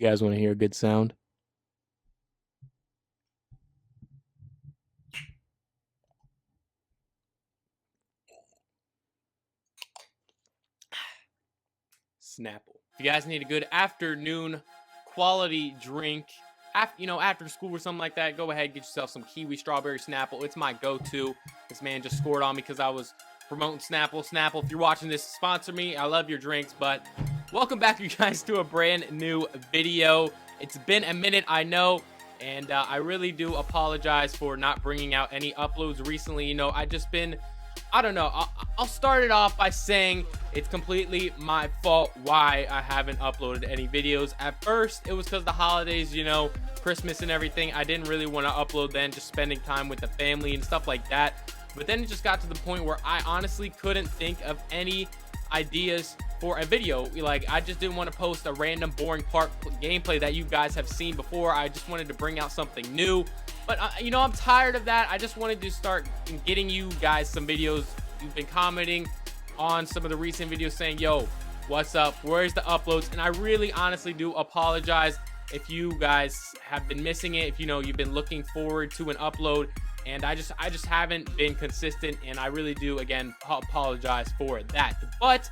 You guys want to hear a good sound? Snapple. If you guys need a good afternoon quality drink, after school or something like that, go ahead, get yourself some kiwi strawberry Snapple. It's my go-to. This man just scored on me because I was promoting Snapple. Snapple, if you're watching this, sponsor me. I love your drinks. But welcome back, you guys, to a brand new video. It's been a minute, I know, and I really do apologize for not bringing out any uploads recently. I don't know. I'll start it off by saying it's completely my fault why I haven't uploaded any videos. At first, it was because the holidays, Christmas and everything. I didn't really want to upload then, just spending time with the family and stuff like that. But then it just got to the point where I honestly couldn't think of any ideas for a video. I just didn't want to post a random boring park gameplay that you guys have seen before. I just wanted to bring out something new. But, I'm tired of that. I just wanted to start getting you guys some videos. You've been commenting on some of the recent videos saying, yo, what's up? Where's the uploads? And I really honestly do apologize if you guys have been missing it. If, you've been looking forward to an upload. And I just haven't been consistent. And I really do, again, apologize for that. But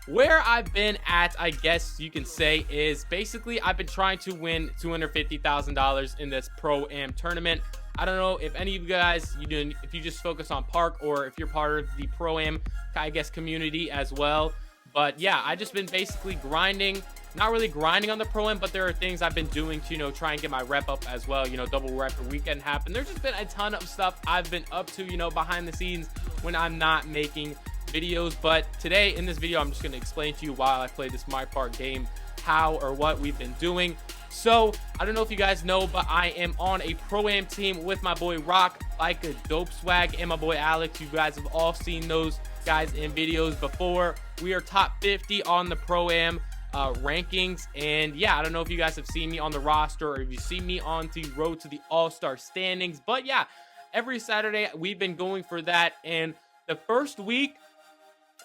where I've been at, I guess you can say, is basically I've been trying to win $250,000 in this Pro-Am tournament. I don't know if any of you guys, if you just focus on Park or if you're part of the Pro-Am, I guess, community as well. But yeah, I just been basically grinding, not really grinding on the Pro-Am, but there are things I've been doing to, try and get my rep up as well. Double rep weekend happened. There's just been a ton of stuff I've been up to, behind the scenes when I'm not making videos. But today in this video, I'm just going to explain to you while I play this Mypark game how or what we've been doing. So I don't know if you guys know, but I am on a Pro-Am team with my boy Rock, like a dope swag, and my boy Alex. You guys have all seen those guys in videos before. We are top 50 on the Pro-Am rankings, and yeah, I don't know if you guys have seen me on the roster or if you see me on the road to the all-star standings, but yeah, every Saturday we've been going for that. And the first week,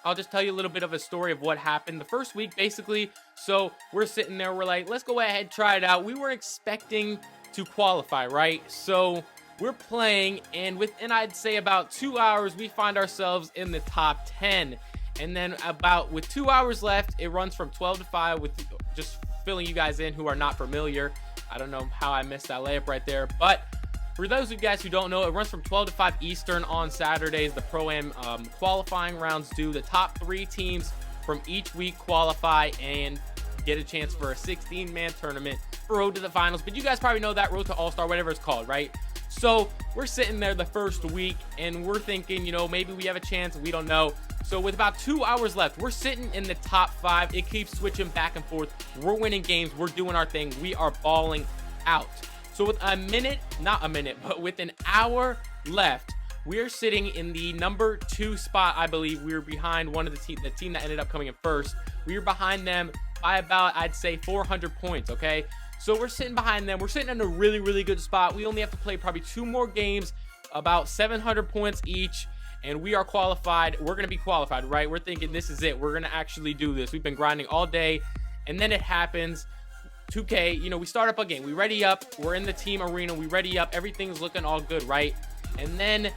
I'll just tell you a little bit of a story of what happened the first week, basically. So we're sitting there, we're like, let's go ahead, try it out. We were expecting to qualify, right? So we're playing, and within, I'd say, about 2 hours, we find ourselves in the top 10. And then with 2 hours left, it runs from 12 to 5, with just filling you guys in who are not familiar. I don't know how I missed that layup right there, but for those of you guys who don't know, it runs from 12 to 5 Eastern on Saturdays. The Pro-Am qualifying rounds do. The top 3 teams from each week qualify and get a chance for a 16-man tournament for Road to the Finals. But you guys probably know that, Road to All-Star, whatever it's called, right? So we're sitting there the first week, and we're thinking, maybe we have a chance. We don't know. So with about 2 hours left, we're sitting in the top 5. It keeps switching back and forth. We're winning games. We're doing our thing. We are balling out. So with with an hour left, we are sitting in the number 2 spot. I believe we were behind one of the team that ended up coming in first. We were behind them by about, I'd say, 400 points, okay? So we're sitting behind them. We're sitting in a really, really good spot. We only have to play probably 2 more games, about 700 points each, and we are qualified. We're going to be qualified, right? We're thinking this is it. We're going to actually do this. We've been grinding all day, and then it happens. 2K, we start up a game, we ready up, we're in the team arena, we ready up, everything's looking all good, right? And then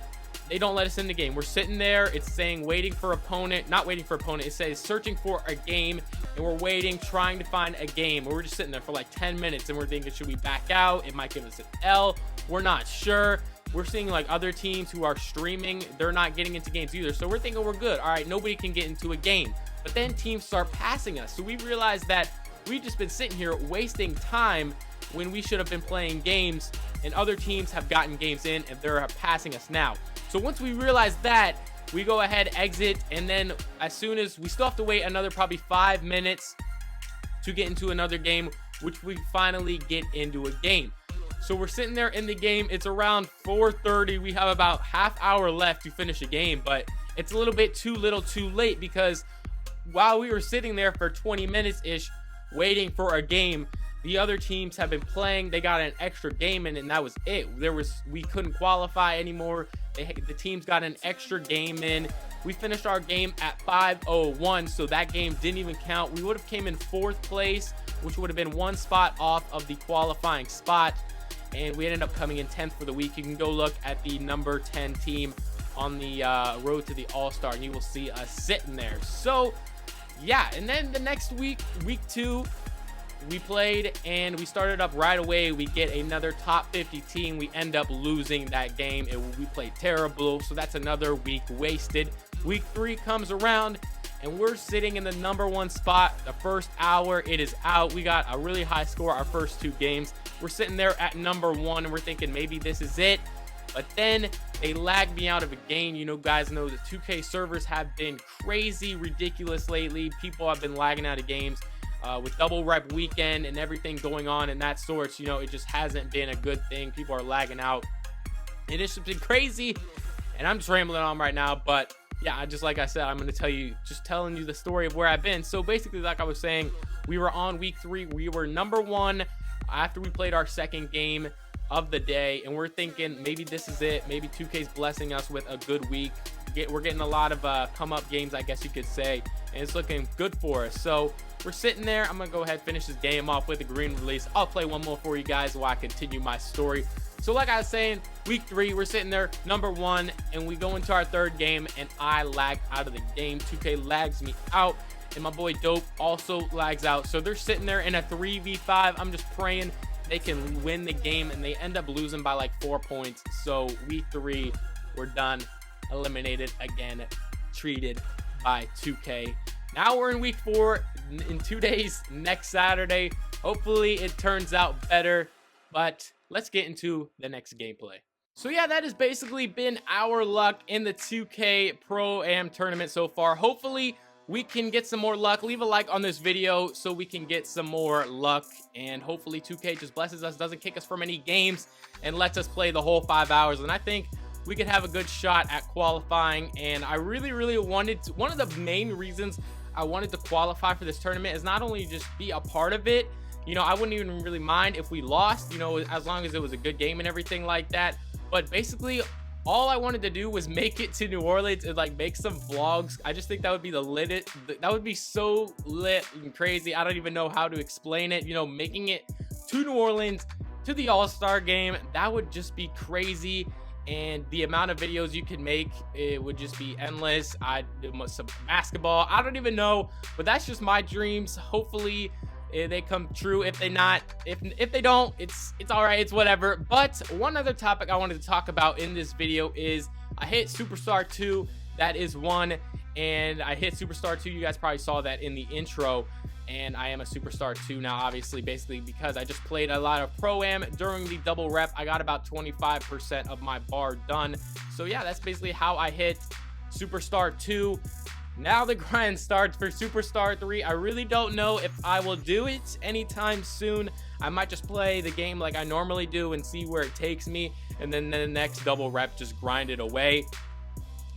they don't let us in the game. We're sitting there, it's saying waiting for opponent, not waiting for opponent, it says searching for a game, and we're waiting, trying to find a game. We're just sitting there for like 10 minutes, and we're thinking, should we back out? It might give us an L. We're not sure. We're seeing like other teams who are streaming, they're not getting into games either, so we're thinking we're good. All right, nobody can get into a game. But then teams start passing us, so we realize that we've just been sitting here wasting time when we should have been playing games, and other teams have gotten games in and they're passing us now. So once we realize that, we go ahead, exit, and then as soon as we still have to wait another probably 5 minutes to get into another game, which we finally get into a game. So we're sitting there in the game. It's around 4:30. We have about half hour left to finish a game, but it's a little bit too little too late, because while we were sitting there for 20 minutes-ish waiting for a game, the other teams have been playing. They got an extra game in, and that was it. We couldn't qualify anymore. The teams got an extra game in. We finished our game at 5:01, so that game didn't even count. We would have came in 4th place, which would have been 1 spot off of the qualifying spot. And we ended up coming in 10th for the week. You can go look at the number 10 team on the road to the All-Star, and you will see us sitting there. So yeah, and then the next week, week 2, we played and we started up right away. We get another top 50 team. We end up losing that game and we played terrible. So that's another week wasted. Week 3 comes around and we're sitting in the number 1 spot. The first hour, it is out. We got a really high score our first 2 games. We're sitting there at number 1 and we're thinking maybe this is it. But then they lagged me out of a game. You know, guys know the 2K servers have been crazy, ridiculous lately. People have been lagging out of games. With double rep weekend and everything going on and that sort, you know, it just hasn't been a good thing. People are lagging out. It has been crazy, and I'm just rambling on right now. But yeah, just like I said, I'm going to tell you, just telling you the story of where I've been. So basically, like I was saying, we were on week 3. We were number 1 after we played our second game of the day, and we're thinking maybe this is it. Maybe 2K's blessing us with a good week. We're getting a lot of come up games, I guess you could say, and it's looking good for us. So we're sitting there. I'm gonna go ahead and finish this game off with a green release. I'll play one more for you guys while I continue my story. So like I was saying, week 3, we're sitting there number 1, and we go into our 3rd game, and I lag out of the game. 2K lags me out, and my boy Dope also lags out. So they're sitting there in a 3v5. I'm just praying they can win the game, and they end up losing by like 4 points. So week 3, we're done. Eliminated again, treated by 2K. Now we're in week 4 in 2 days, next Saturday. Hopefully it turns out better, but let's get into the next gameplay. So yeah, that has basically been our luck in the 2K Pro-Am tournament so far. Hopefully we can get some more luck. Leave a like on this video so we can get some more luck, and hopefully 2K just blesses us, doesn't kick us from any games, and lets us play the whole 5 hours. And I think we could have a good shot at qualifying. And I really wanted to, one of the main reasons I wanted to qualify for this tournament is not only just be a part of it, you know, I wouldn't even really mind if we lost, you know, as long as it was a good game and everything like that. But basically all I wanted to do was make it to New Orleans and like make some vlogs. I just think that would be that would be so lit and crazy. I don't even know how to explain it. You know, making it to New Orleans to the All-Star game, that would just be crazy. And the amount of videos you can make, it would just be endless. Some basketball, I don't even know, but that's just my dreams. Hopefully they come true. If they don't, it's all right, it's whatever. But one other topic I wanted to talk about in this video is I hit Superstar 2. That is 1, and I hit Superstar 2. You guys probably saw that in the intro. And I am a Superstar 2 now, obviously, basically because I just played a lot of Pro-Am during the double rep. I got about 25% of my bar done. So yeah, that's basically how I hit Superstar 2. Now the grind starts for Superstar 3. I really don't know if I will do it anytime soon. I might just play the game like I normally do and see where it takes me, and then the next double rep just grind it away.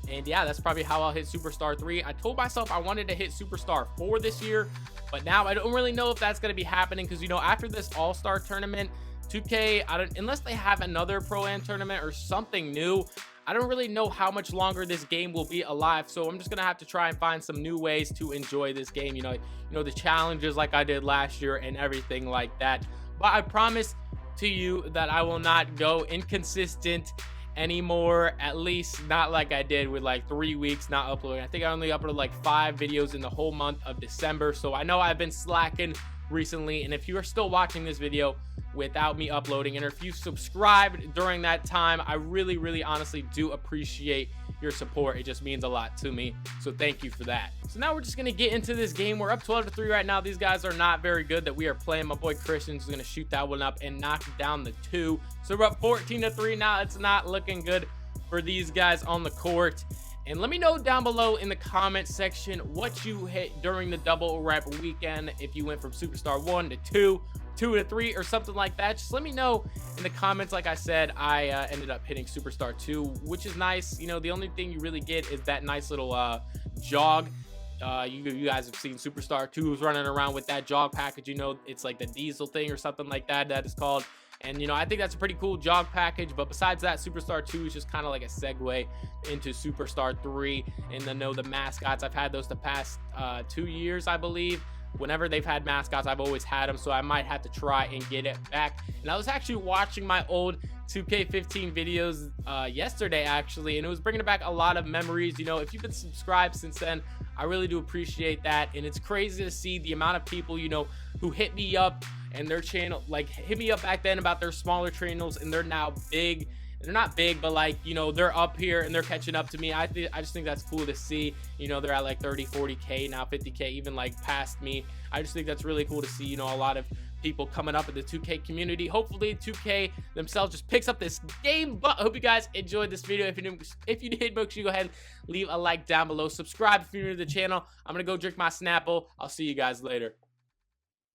And yeah, that's probably how I'll hit Superstar 3. I told myself I wanted to hit Superstar 4 this year, but now I don't really know if that's going to be happening because, you know, after this All-Star tournament, 2K, unless they have another Pro-Am tournament or something new, I don't really know how much longer this game will be alive. So I'm just going to have to try and find some new ways to enjoy this game. You know, the challenges like I did last year and everything like that. But I promise to you that I will not go inconsistent anymore, at least not like I did with like 3 weeks not uploading. I think I only uploaded like 5 videos in the whole month of December, so I know I've been slacking recently. And if you are still watching this video without me uploading, and if you subscribed during that time, I really honestly do appreciate your support. It just means a lot to me, so thank you for that. So now we're just gonna get into this game. We're up 12-3 right now. These guys are not very good that we are playing. My boy Christian's gonna shoot that one up and knock down the 2. So we're up 14-3 now. It's not looking good for these guys on the court. And let me know down below in the comment section what you hit during the double rep weekend. If you went from Superstar 1 to 2, 2 to 3, or something like that. Just let me know in the comments. Like I said, I ended up hitting Superstar 2, which is nice. You know, the only thing you really get is that nice little jog. You guys have seen Superstar 2's running around with that jog package. You know, it's like the diesel thing or something like that, that is called. And, you know, I think that's a pretty cool jog package. But besides that, Superstar 2 is just kind of like a segue into Superstar 3. And then, the mascots, I've had those the past 2 years, I believe. whenever they've had mascots, I've always had them, so I might have to try and get it back. And I was actually watching my old 2K15 videos yesterday actually, and it was bringing back a lot of memories. You know, if you've been subscribed since then, I really do appreciate that. And it's crazy to see the amount of people, you know, who hit me up and their channel, like hit me up back then about their smaller channels, and they're now big. They're not big, but like, you know, they're up here and they're catching up to me. I just think that's cool to see. You know, they're at like 30, 40K now, 50K, even like past me. I just think that's really cool to see, you know, a lot of people coming up in the 2K community. Hopefully 2K themselves just picks up this game. But I hope you guys enjoyed this video. If you did, make sure you go ahead and leave a like down below. Subscribe if you're new to the channel. I'm gonna go drink my Snapple. I'll see you guys later.